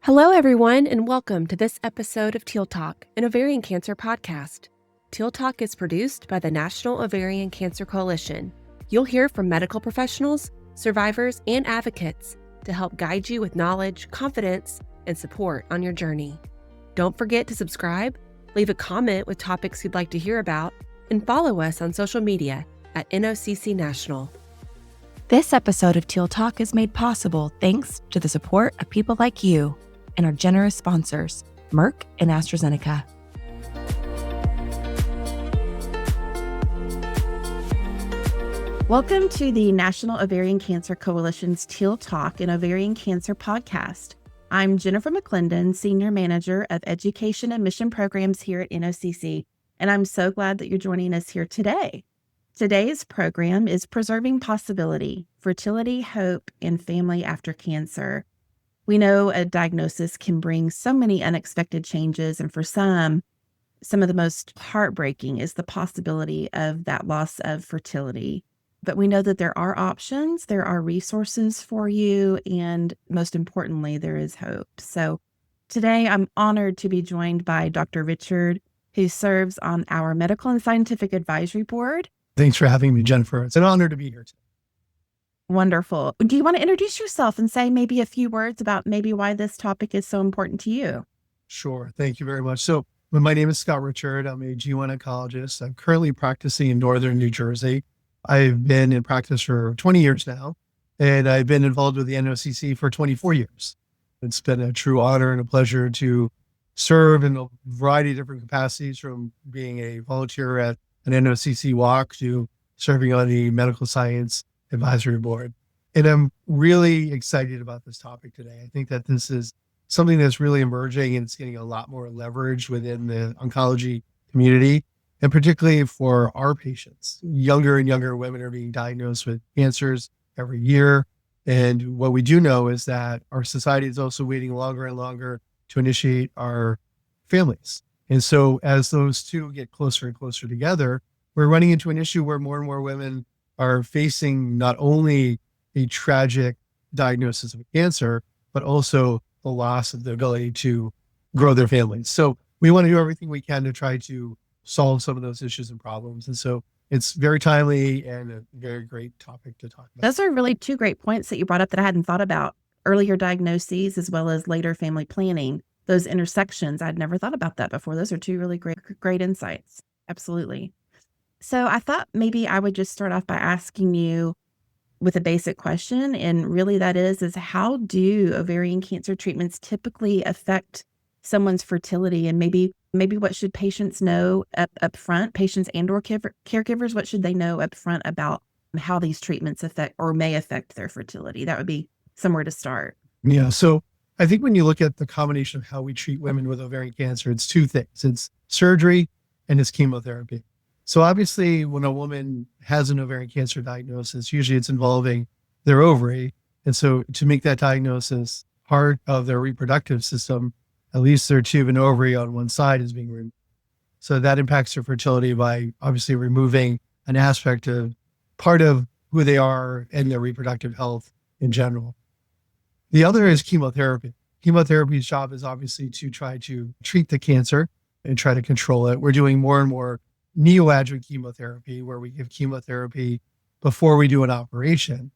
Hello, everyone, and welcome to this episode of Teal Talk, an ovarian cancer podcast. Teal Talk is produced by the National Ovarian Cancer Coalition. You'll hear from medical professionals, survivors, and advocates to help guide you with knowledge, confidence, and support on your journey. Don't forget to subscribe, leave a comment with topics you'd like to hear about, and follow us on social media at NOCC National. This episode of Teal Talk is made possible thanks to the support of people like you and our generous sponsors, Merck and AstraZeneca. Welcome to the National Ovarian Cancer Coalition's Teal Talk, an ovarian cancer podcast. I'm Jennifer McClendon, Senior Manager of Education and Mission Programs here at NOCC, and I'm so glad that you're joining us here today. Today's program is Preserving Possibility, Fertility, Hope, and Family After Cancer. We know a diagnosis can bring so many unexpected changes, and for some of the most heartbreaking is the possibility of that loss of fertility. But we know that there are options, there are resources for you, and most importantly, there is hope. So today I'm honored to be joined by Dr. Richard, who serves on our Medical and Scientific Advisory Board. Thanks for having me, Jennifer. It's an honor to be here today. Wonderful. Do you want to introduce yourself and say maybe a few words about maybe why this topic is so important to you? Sure. Thank you very much. So my name is Scott Richard. I'm a GYN oncologist. I'm currently practicing in Northern New Jersey. I've been in practice for 20 years now, and I've been involved with the NOCC for 24 years. It's been a true honor and a pleasure to serve in a variety of different capacities, from being a volunteer at an NOCC walk to serving on the Medical Science Advisory Board. And I'm really excited about this topic today. I think that this is something that's really emerging, and it's getting a lot more leverage within the oncology community, and particularly for our patients. Younger and younger women are being diagnosed with cancers every year. And what we do know is that our society is also waiting longer and longer to initiate our families. And so as those two get closer and closer together, we're running into an issue where more and more women are facing not only a tragic diagnosis of cancer, but also the loss of the ability to grow their families. So we want to do everything we can to try to solve some of those issues and problems. And so it's very timely and a very great topic to talk about. Those are really two great points that you brought up that I hadn't thought about. Earlier diagnoses as well as later family planning, those intersections. I'd never thought about that before. Those are two really great insights. Absolutely. So I thought maybe I would just start off by asking you with a basic question. And really that is how do ovarian cancer treatments typically affect someone's fertility? And maybe what should patients know up front, patients and or caregivers, what should they know up front about how these treatments affect or may affect their fertility? That would be somewhere to start. Yeah. So I think when you look at the combination of how we treat women with ovarian cancer, it's two things. It's surgery and it's chemotherapy. So obviously when a woman has an ovarian cancer diagnosis, usually it's involving their ovary. And so to make that diagnosis part of their reproductive system, at least their tube and ovary on one side is being removed. So that impacts their fertility by obviously removing an aspect of part of who they are and their reproductive health in general. The other is chemotherapy. Chemotherapy's job is obviously to try to treat the cancer and try to control it. We're doing more and more neoadjuvant chemotherapy, where we give chemotherapy before we do an operation.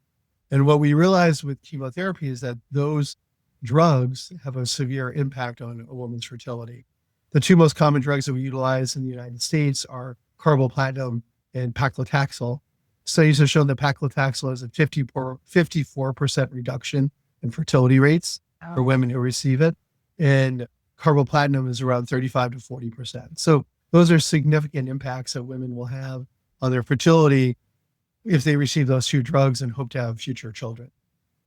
And what we realize with chemotherapy is that those drugs have a severe impact on a woman's fertility. The two most common drugs that we utilize in the United States are carboplatin and paclitaxel. Studies have shown that paclitaxel has a 54% reduction in fertility rates for women who receive it. And carboplatin is around 35 to 40%. So those are significant impacts that women will have on their fertility if they receive those two drugs and hope to have future children.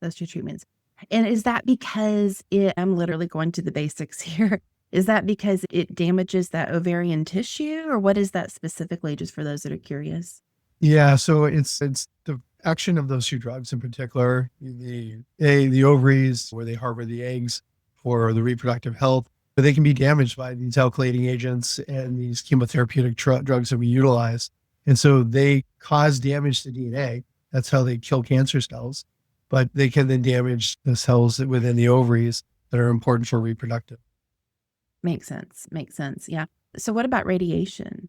Those two treatments. And is that because I'm literally going to the basics here. Is that because it damages that ovarian tissue, or what is that specifically, just for those that are curious? Yeah, so it's the action of those two drugs in particular, the ovaries where they harbor the eggs for the reproductive health, but they can be damaged by these alkylating agents and these chemotherapeutic drugs that we utilize. And so they cause damage to DNA. That's how they kill cancer cells, but they can then damage the cells within the ovaries that are important for reproductive. Makes sense. Makes sense. Yeah. So what about radiation?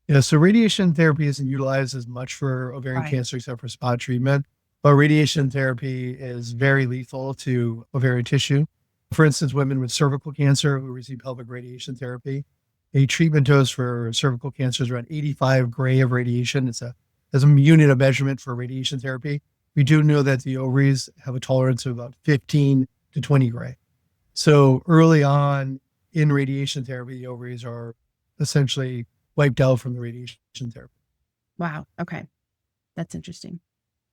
Yeah, so radiation therapy isn't utilized as much for ovarian Right. cancer except for spot treatment, but radiation therapy is very lethal to ovarian tissue. For instance, women with cervical cancer who receive pelvic radiation therapy, a treatment dose for cervical cancer is around 85 gray of radiation. It's a unit of measurement for radiation therapy. We do know that the ovaries have a tolerance of about 15 to 20 gray. So early on in radiation therapy, the ovaries are essentially wiped out from the radiation therapy. Wow. Okay. That's interesting.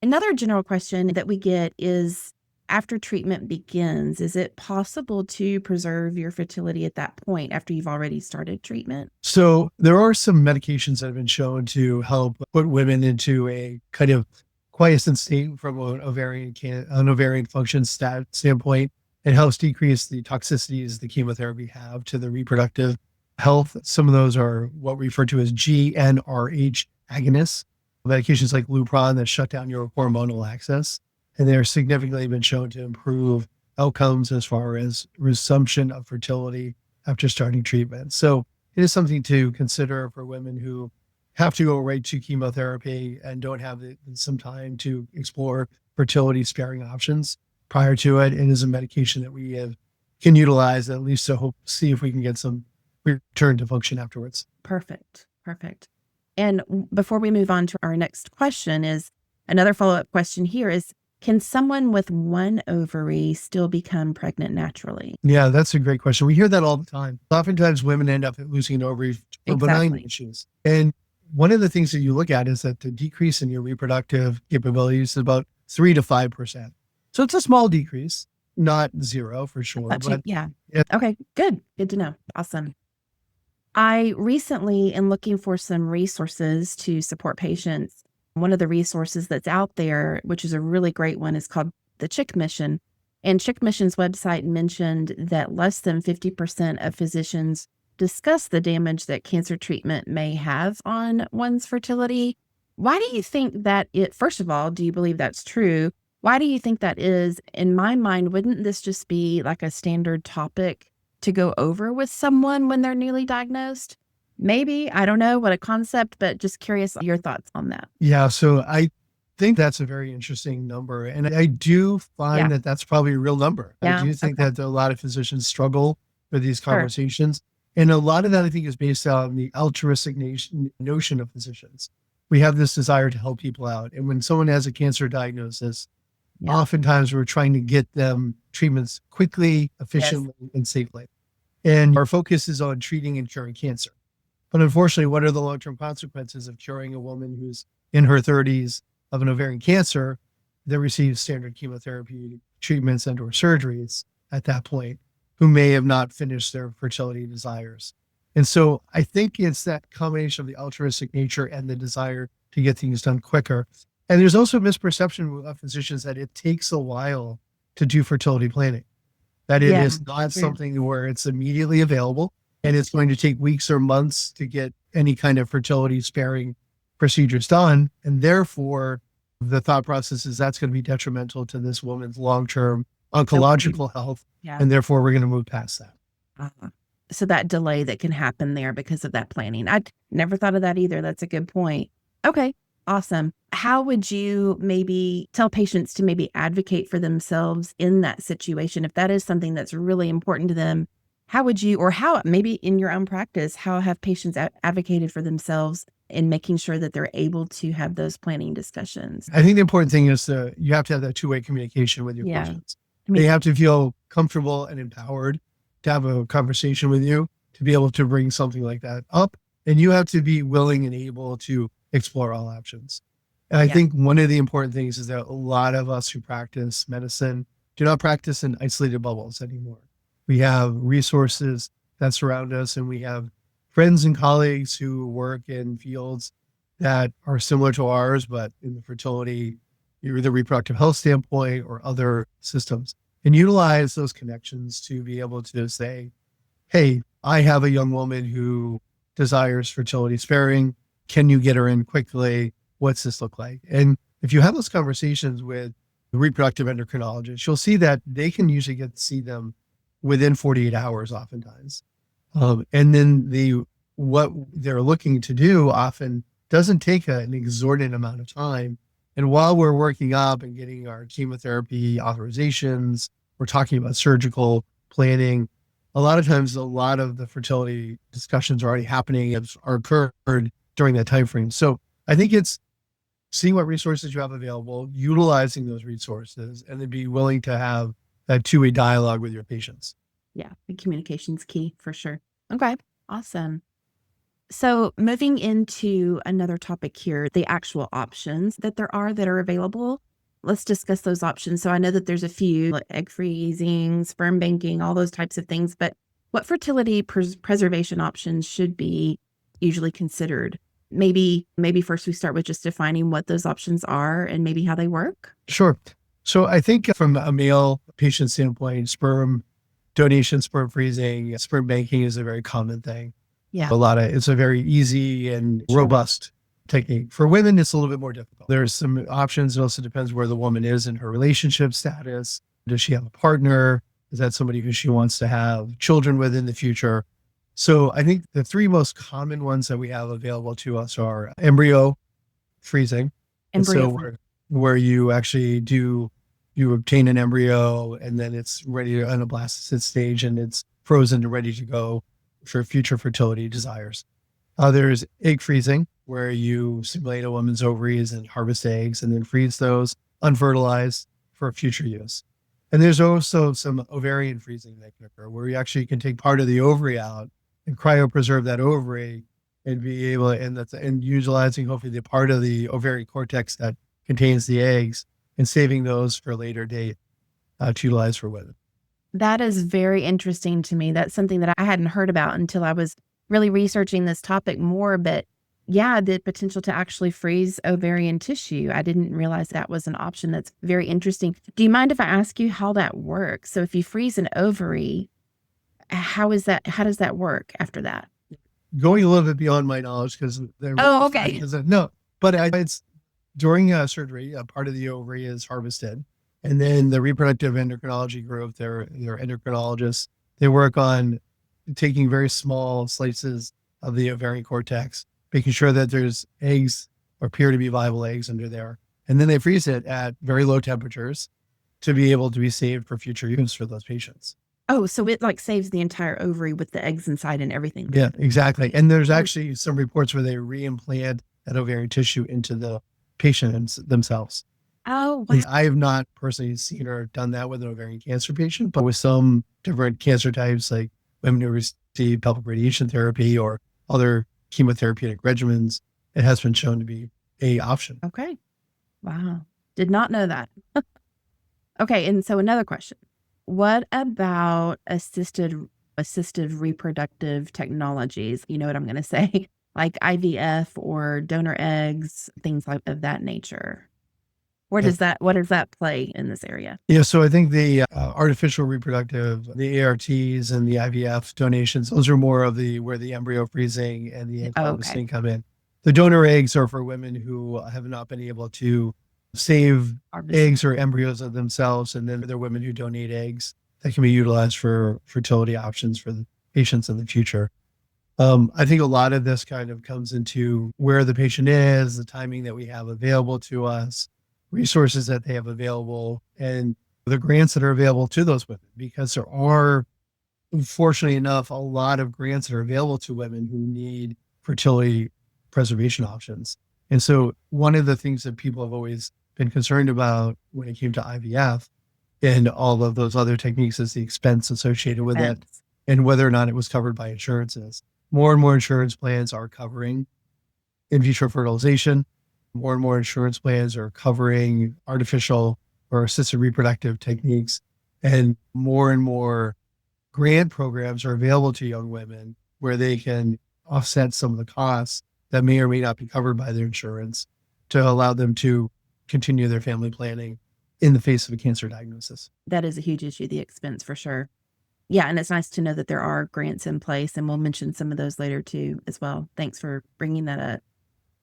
Another general question that we get is, after treatment begins, is it possible to preserve your fertility at that point after you've already started treatment? So there are some medications that have been shown to help put women into a kind of quiescent state from an ovarian function standpoint. It helps decrease the toxicities the chemotherapy have to the reproductive health. Some of those are what we refer to as GnRH agonists, medications like Lupron that shut down your hormonal axis. And they're significantly been shown to improve outcomes as far as resumption of fertility after starting treatment. So it is something to consider for women who have to go right to chemotherapy and don't have some time to explore fertility sparing options prior to it. It is a medication that we can utilize at least to see if we can get some return to function afterwards. Perfect. Perfect. And before we move on to our next question, is another follow-up question here is, can someone with one ovary still become pregnant naturally? Yeah, that's a great question. We hear that all the time. Oftentimes women end up losing an ovary for benign Exactly. issues. And one of the things that you look at is that the decrease in your reproductive capabilities is about 3 to 5%. So it's a small decrease, not zero for sure. But Yeah. yeah. Okay. Good. Good to know. Awesome. I recently am looking for some resources to support patients. One of the resources that's out there, which is a really great one, is called the Chick Mission. And Chick Mission's website mentioned that less than 50% of physicians discuss the damage that cancer treatment may have on one's fertility. Why do you think that first of all, do you believe that's true? Why do you think that is? In my mind, wouldn't this just be like a standard topic to go over with someone when they're newly diagnosed? Maybe, I don't know what a concept, but just curious your thoughts on that. Yeah, so I think that's a very interesting number. And I do find Yeah. that that's probably a real number. I Yeah. do think Okay. that a lot of physicians struggle with these Sure. conversations. And a lot of that, I think, is based on the altruistic notion of physicians. We have this desire to help people out. And when someone has a cancer diagnosis, Yeah. oftentimes we're trying to get them treatments quickly, efficiently, and safely. And our focus is on treating and curing cancer. But unfortunately, what are the long-term consequences of curing a woman who's in her 30s of an ovarian cancer that receives standard chemotherapy treatments and or surgeries at that point, who may have not finished their fertility desires? And so I think it's that combination of the altruistic nature and the desire to get things done quicker. And there's also a misperception of physicians that it takes a while to do fertility planning, that it Yeah. is not True. something where it's immediately available and it's going to take weeks or months to get any kind of fertility sparing procedures done. And therefore, the thought process is that's going to be detrimental to this woman's long-term oncological health. Yeah. And therefore, we're going to move past that. So that delay that can happen there because of that planning. I'd never thought of that either. That's a good point. Okay. Awesome. How would you maybe tell patients to maybe advocate for themselves in that situation? If that is something that's really important to them, how would you, or how maybe in your own practice, how have patients advocated for themselves in making sure that they're able to have those planning discussions? I think the important thing is you have to have that two-way communication with your Yeah. patients. I mean, They have to feel comfortable and empowered to have a conversation with you, to be able to bring something like that up. And you have to be willing and able to explore all options. And I Yeah. think one of the important things is that a lot of us who practice medicine do not practice in isolated bubbles anymore. We have resources that surround us, and we have friends and colleagues who work in fields that are similar to ours, but in the fertility, either the reproductive health standpoint or other systems, and utilize those connections to be able to say, hey, I have a young woman who desires fertility sparing. Can you get her in quickly? What's this look like? And if you have those conversations with reproductive endocrinologist, you'll see that they can usually get to see them within 48 hours oftentimes. And then what they're looking to do often doesn't take an exorbitant amount of time. And while we're working up and getting our chemotherapy authorizations, we're talking about surgical planning. A lot of times, a lot of the fertility discussions are already happening, are occurred during that time frame. So I think it's seeing what resources you have available, utilizing those resources, and then be willing to have that two-way dialogue with your patients. Yeah, the communication's key for sure. Okay, awesome. So moving into another topic here, the actual options that are available. Let's discuss those options. So I know that there's a few, like egg freezing, sperm banking, all those types of things, but what fertility preservation options should be usually considered? Maybe first we start with just defining what those options are and maybe how they work. Sure. So I think from a male patient standpoint, sperm donation, sperm freezing, sperm banking is a very common thing. Yeah. It's a very easy and robust technique. For women, it's a little bit more difficult. There's some options. It also depends where the woman is in her relationship status. Does she have a partner? Is that somebody who she wants to have children with in the future? So I think the three most common ones that we have available to us are embryo freezing. Where you actually you obtain an embryo and then it's ready to anablastocyst stage and it's frozen and ready to go for future fertility desires. There's egg freezing, where you simulate a woman's ovaries and harvest eggs and then freeze those unfertilized for future use. And there's also some ovarian freezing that can occur, where you actually can take part of the ovary out and cryopreserve that ovary and be able, and utilizing hopefully the part of the ovarian cortex that contains the eggs and saving those for a later date to utilize for women. That is very interesting to me. That's something that I hadn't heard about until I was really researching this topic more. But yeah, the potential to actually freeze ovarian tissue. I didn't realize that was an option. That's very interesting. Do you mind if I ask you how that works? So if you freeze an ovary, how does that work after that? Going a little bit beyond my knowledge because okay. No, but it's during surgery, a part of the ovary is harvested. And then the reproductive endocrinology group, they're endocrinologists, they work on taking very small slices of the ovarian cortex, making sure that there's eggs or appear to be viable eggs under there. And then they freeze it at very low temperatures to be able to be saved for future use for those patients. Oh, so it like saves the entire ovary with the eggs inside and everything. Yeah, exactly. And there's actually some reports where they reimplant that ovarian tissue into the patient themselves. Oh, wow. I have not personally seen or done that with an ovarian cancer patient, but with some different cancer types, like women who receive pelvic radiation therapy or other chemotherapeutic regimens, it has been shown to be an option. Okay. Wow. Did not know that. Okay. And so another question. What about assisted reproductive technologies? You know what I'm going to say? Like IVF or donor eggs, things like of that nature. What does that play in this area? Yeah, so I think the artificial reproductive, the ARTs and the IVF donations, those are more of where the embryo freezing and the egg harvesting come in. The donor eggs are for women who have not been able to save eggs or embryos of themselves, and then there are women who donate eggs that can be utilized for fertility options for the patients in the future. I think a lot of this kind of comes into where the patient is, the timing that we have available to us, resources that they have available, and the grants that are available to those women, because there are, unfortunately enough, a lot of grants that are available to women who need fertility preservation options. And so one of the things that people have always been concerned about when it came to IVF and all of those other techniques is the expense associated with it and whether or not it was covered by insurances. More and more insurance plans are covering in vitro fertilization. More and more insurance plans are covering artificial or assisted reproductive techniques, and more grant programs are available to young women where they can offset some of the costs that may or may not be covered by their insurance to allow them to continue their family planning in the face of a cancer diagnosis. That is a huge issue, the expense for sure. Yeah, and it's nice to know that there are grants in place, and we'll mention some of those later too as well. Thanks for bringing that up.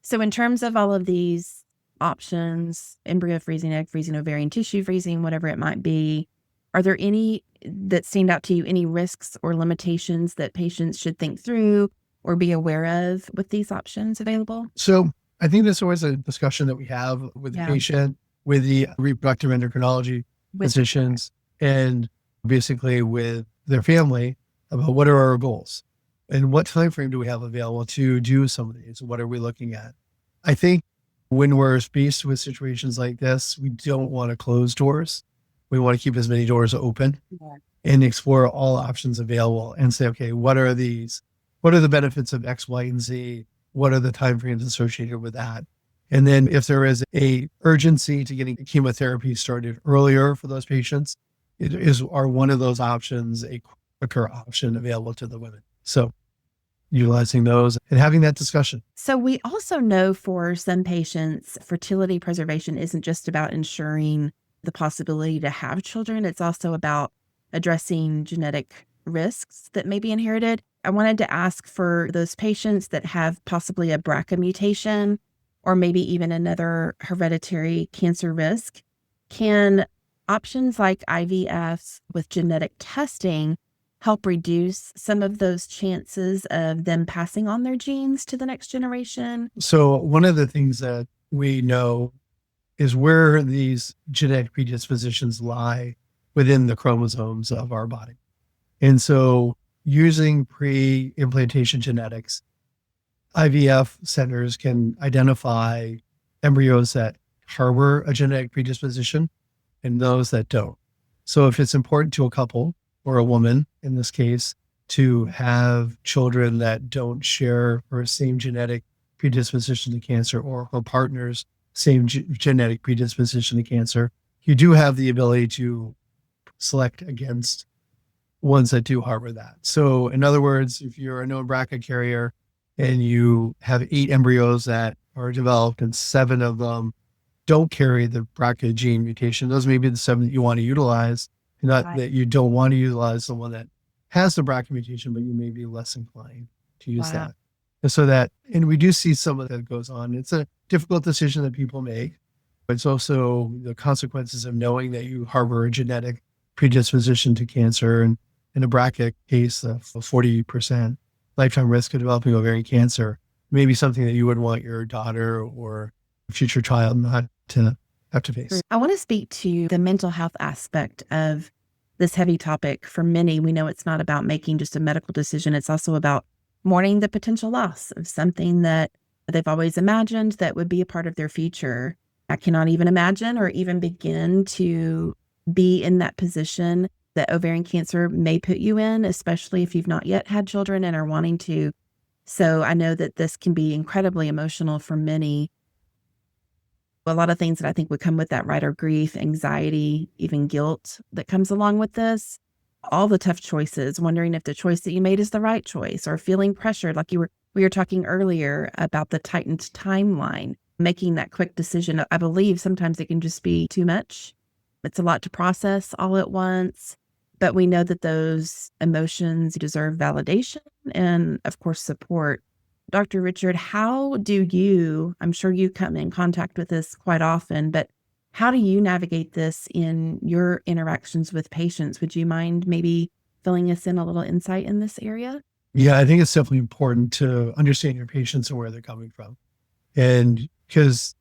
So in terms of all of these options, embryo freezing, egg freezing, ovarian tissue freezing, whatever it might be. Are there any that stand out to you, any risks or limitations that patients should think through or be aware of with these options available? So I think there's always a discussion that we have with the patient, with the reproductive endocrinology physicians, and basically with their family about what are our goals and what time frame do we have available to do some of these? What are we looking at? I think when we're faced with situations like this, we don't want to close doors. We want to keep as many doors open and explore all options available and say, okay, what are these? What are the benefits of X, Y, and Z? What are the timeframes associated with that? And then if there is a urgency to getting chemotherapy started earlier for those patients, are one of those options a quicker option available to the women? So utilizing those and having that discussion. So we also know for some patients, fertility preservation isn't just about ensuring the possibility to have children. It's also about addressing genetic risks that may be inherited. I wanted to ask for those patients that have possibly a BRCA mutation or maybe even another hereditary cancer risk, can options like IVF with genetic testing help reduce some of those chances of them passing on their genes to the next generation? So one of the things that we know is where these genetic predispositions lie within the chromosomes of our body. And so using pre-implantation genetics, IVF centers can identify embryos that harbor a genetic predisposition and those that don't. So if it's important to a couple or a woman, in this case, to have children that don't share her same genetic predisposition to cancer or her partner's same genetic predisposition to cancer, you do have the ability to select against ones that do harbor that. So in other words, if you're a known BRCA carrier and you have 8 embryos that are developed and 7 of them don't carry the BRCA gene mutation, those may be the 7 that you want to utilize, not that you don't want to utilize the one that has the BRCA mutation, but you may be less inclined to use that. And so and we do see some of that goes on. It's a difficult decision that people make, but it's also the consequences of knowing that you harbor a genetic predisposition to cancer. And in a BRCA case, a 40% lifetime risk of developing ovarian cancer may be something that you would want your daughter or future child not to have to face. I want to speak to the mental health aspect of this heavy topic. For many, we know it's not about making just a medical decision. It's also about mourning the potential loss of something that they've always imagined that would be a part of their future. I cannot even imagine or even begin to be in that position that ovarian cancer may put you in, especially if you've not yet had children and are wanting to. So I know that this can be incredibly emotional for many. A lot of things that I think would come with that, right, are grief, anxiety, even guilt that comes along with this. All the tough choices, wondering if the choice that you made is the right choice, or feeling pressured, like we were talking earlier about the tightened timeline, making that quick decision. I believe sometimes it can just be too much. It's a lot to process all at once, but we know that those emotions deserve validation and, of course, support. Dr. Richard, how do you, I'm sure you come in contact with this quite often, but how do you navigate this in your interactions with patients? Would you mind maybe filling us in a little insight in this area? Yeah, I think it's definitely important to understand your patients and where they're coming from. And because,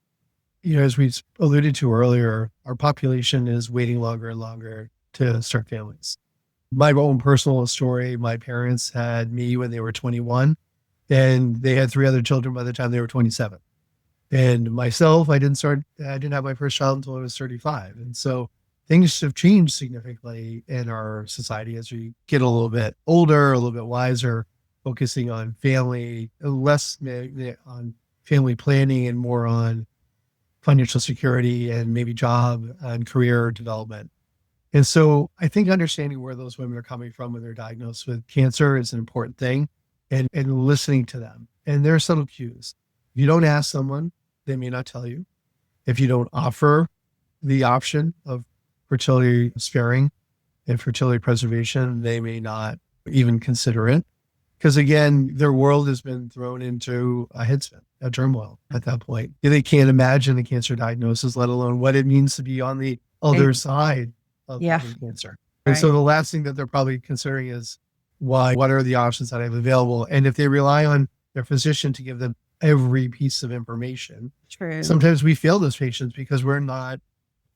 as we alluded to earlier, our population is waiting longer and longer to start families. My own personal story, my parents had me when they were 21, and they had 3 other children by the time they were 27. And myself, I didn't have my first child until I was 35. And so things have changed significantly in our society as we get a little bit older, a little bit wiser, focusing on family, less on family planning and more on financial security and maybe job and career development. And so I think understanding where those women are coming from when they're diagnosed with cancer is an important thing, and listening to them. And there are subtle cues. If you don't ask someone, they may not tell you. If you don't offer the option of fertility sparing and fertility preservation, they may not even consider it. Because again, their world has been thrown into a headspin, a turmoil at that point. They can't imagine the cancer diagnosis, let alone what it means to be on the other side of having cancer. And so the last thing that they're probably considering is what are the options that I have available? And if they rely on their physician to give them every piece of information, sometimes we fail those patients because we're not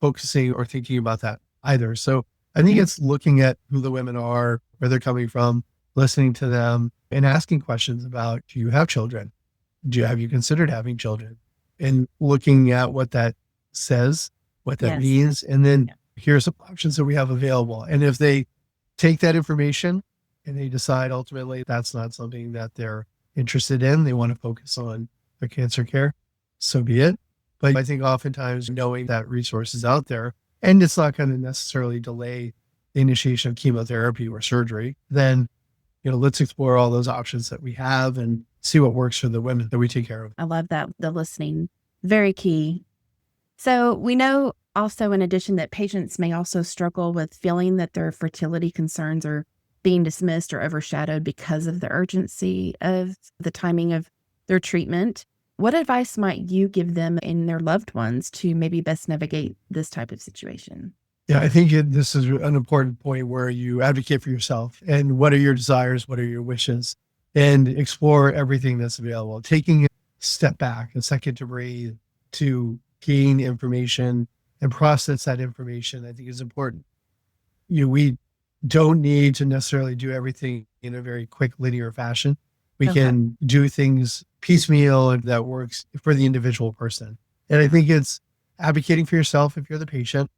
focusing or thinking about that either. So I think it's looking at who the women are, where they're coming from, listening to them and asking questions about, do you have children? Have you considered having children? And looking at what that says, what that means. And then here are some options that we have available. And if they take that information and they decide ultimately that's not something that they're interested in, they want to focus on their cancer care, so be it. But I think oftentimes knowing that resource is out there and it's not going to necessarily delay the initiation of chemotherapy or surgery, then let's explore all those options that we have and see what works for the women that we take care of. I love that. The listening, very key. So we know also, in addition, that patients may also struggle with feeling that their fertility concerns are being dismissed or overshadowed because of the urgency of the timing of their treatment. What advice might you give them and their loved ones to maybe best navigate this type of situation? Yeah, I think this is an important point where you advocate for yourself and what are your desires, what are your wishes, and explore everything that's available. Taking a step back, a second to breathe, to gain information and process that information, I think is important. We don't need to necessarily do everything in a very quick linear fashion. We can do things piecemeal and that works for the individual person. And I think it's advocating for yourself if you're the patient,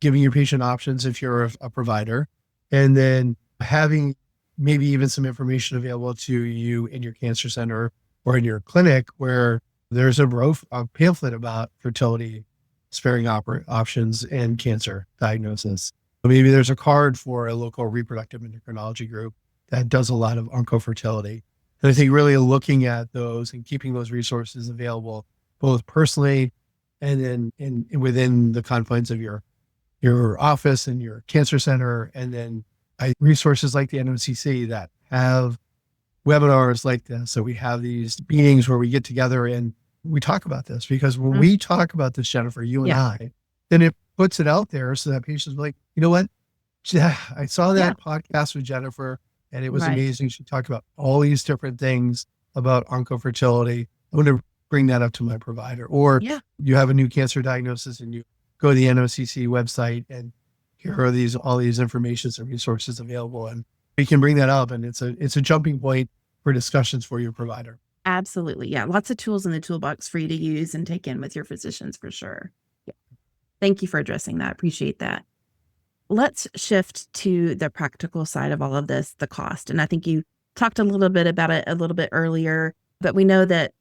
giving your patient options if you're a provider, and then having maybe even some information available to you in your cancer center or in your clinic where there's a pamphlet about fertility sparing options and cancer diagnosis. Maybe there's a card for a local reproductive endocrinology group that does a lot of oncofertility. And I think really looking at those and keeping those resources available, both personally and then within the confines of your office and your cancer center, and then resources like the NOCC that have webinars like this. So we have these meetings where we get together and we talk about this, because when we talk about this, Jennifer, you and I, then it puts it out there so that patients are like, you know what? I saw that podcast with Jennifer and it was amazing. She talked about all these different things about oncofertility. I want to bring that up to my provider. Or you have a new cancer diagnosis and you go to the NOCC website and here are all these informations and resources available. And we can bring that up and it's a jumping point for discussions for your provider. Absolutely. Yeah. Lots of tools in the toolbox for you to use and take in with your physicians for sure. Yeah. Thank you for addressing that. Appreciate that. Let's shift to the practical side of all of this, the cost. And I think you talked a little bit about it a little bit earlier, but we know that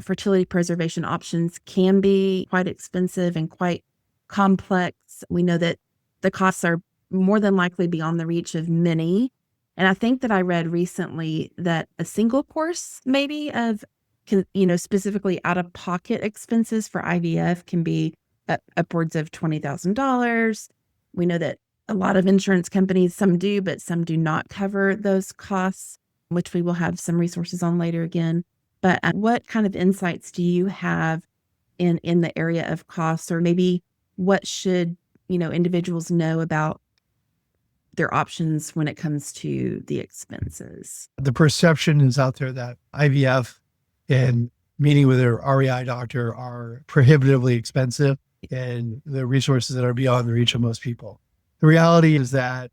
fertility preservation options can be quite expensive and quite complex. We know that the costs are more than likely beyond the reach of many. And I think that I read recently that a single course maybe of, specifically out-of-pocket expenses for IVF can be upwards of $20,000. We know that a lot of insurance companies, some do, but some do not cover those costs, which we will have some resources on later again. But what kind of insights do you have in the area of costs, or maybe what should, individuals know about their options when it comes to the expenses? The perception is out there that IVF and meeting with their REI doctor are prohibitively expensive and the resources that are beyond the reach of most people. The reality is that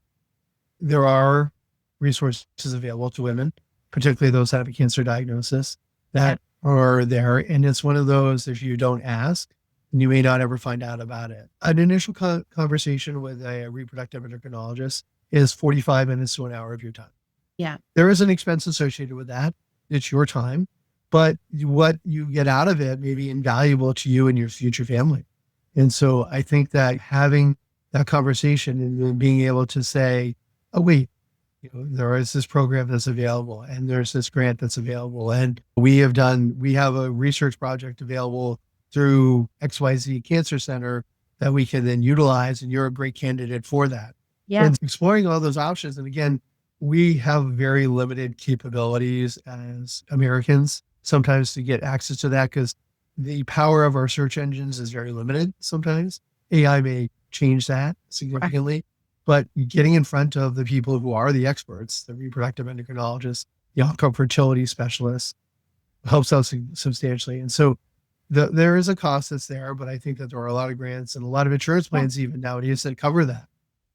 there are resources available to women, particularly those that have a cancer diagnosis, that are there. And it's one of those, if you don't ask, you may not ever find out about it. An initial conversation with a reproductive endocrinologist is 45 minutes to an hour of your time. Yeah. There is an expense associated with that. It's your time, but what you get out of it may be invaluable to you and your future family. And so I think that having that conversation and then being able to say, oh, wait, there is this program that's available and there's this grant that's available. And we have a research project available through XYZ Cancer Center that we can then utilize. And you're a great candidate for that. Yeah. And exploring all those options. And again, we have very limited capabilities as Americans sometimes to get access to that because the power of our search engines is very limited sometimes. AI may change that significantly, but getting in front of the people who are the experts, the reproductive endocrinologists, the onco-fertility specialists, helps out substantially. And so there is a cost that's there, but I think that there are a lot of grants and a lot of insurance plans even nowadays that cover that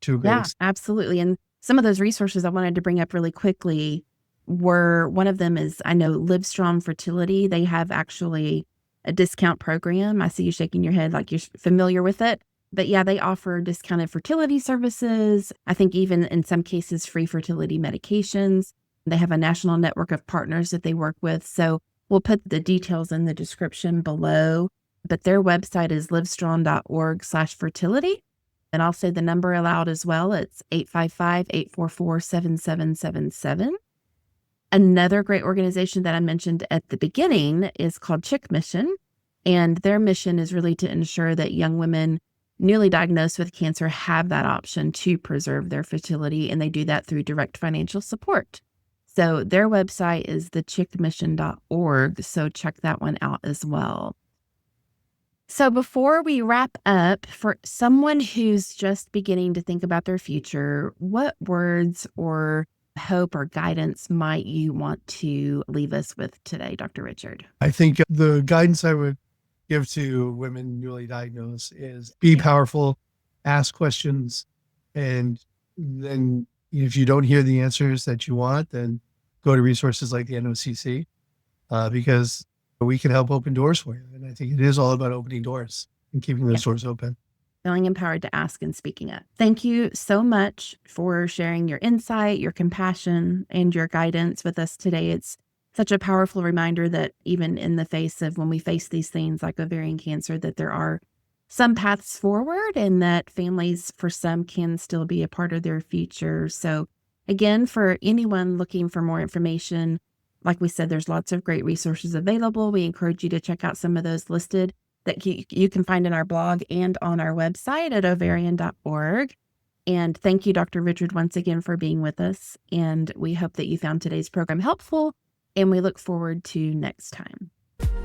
to a great extent. Absolutely. And some of those resources I wanted to bring up really quickly were, one of them is, I know Livestrong Fertility. They have actually a discount program. I see you shaking your head like you're familiar with it. But yeah, they offer discounted fertility services. I think even in some cases, free fertility medications. They have a national network of partners that they work with. So we'll put the details in the description below. But their website is livestrong.org/fertility. And I'll say the number aloud as well. It's 855-844-7777. Another great organization that I mentioned at the beginning is called Chick Mission. And their mission is really to ensure that young women newly diagnosed with cancer have that option to preserve their fertility. And they do that through direct financial support. So their website is thechickmission.org. So check that one out as well. So before we wrap up, for someone who's just beginning to think about their future, what words or hope or guidance might you want to leave us with today, Dr. Richard? I think the guidance I would give to women newly diagnosed is be powerful, ask questions, and then if you don't hear the answers that you want, then go to resources like the NOCC because we can help open doors for you. And I think it is all about opening doors and keeping those doors open. Feeling empowered to ask and speaking up. Thank you so much for sharing your insight, your compassion, and your guidance with us today. It's such a powerful reminder that even in the face of when we face these things like ovarian cancer, that there are some paths forward and that families for some can still be a part of their future. So again, for anyone looking for more information, like we said, there's lots of great resources available. We encourage you to check out some of those listed that you can find in our blog and on our website at ovarian.org. And thank you, Dr. Richard, once again for being with us. And we hope that you found today's program helpful, and we look forward to next time.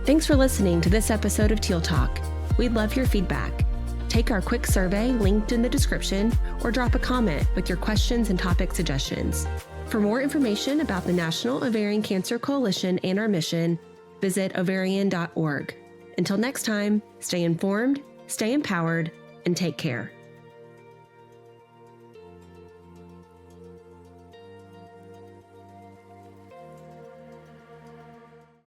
Thanks for listening to this episode of Teal Talk. We'd love your feedback. Take our quick survey linked in the description or drop a comment with your questions and topic suggestions. For more information about the National Ovarian Cancer Coalition and our mission, visit ovarian.org. Until next time, stay informed, stay empowered, and take care.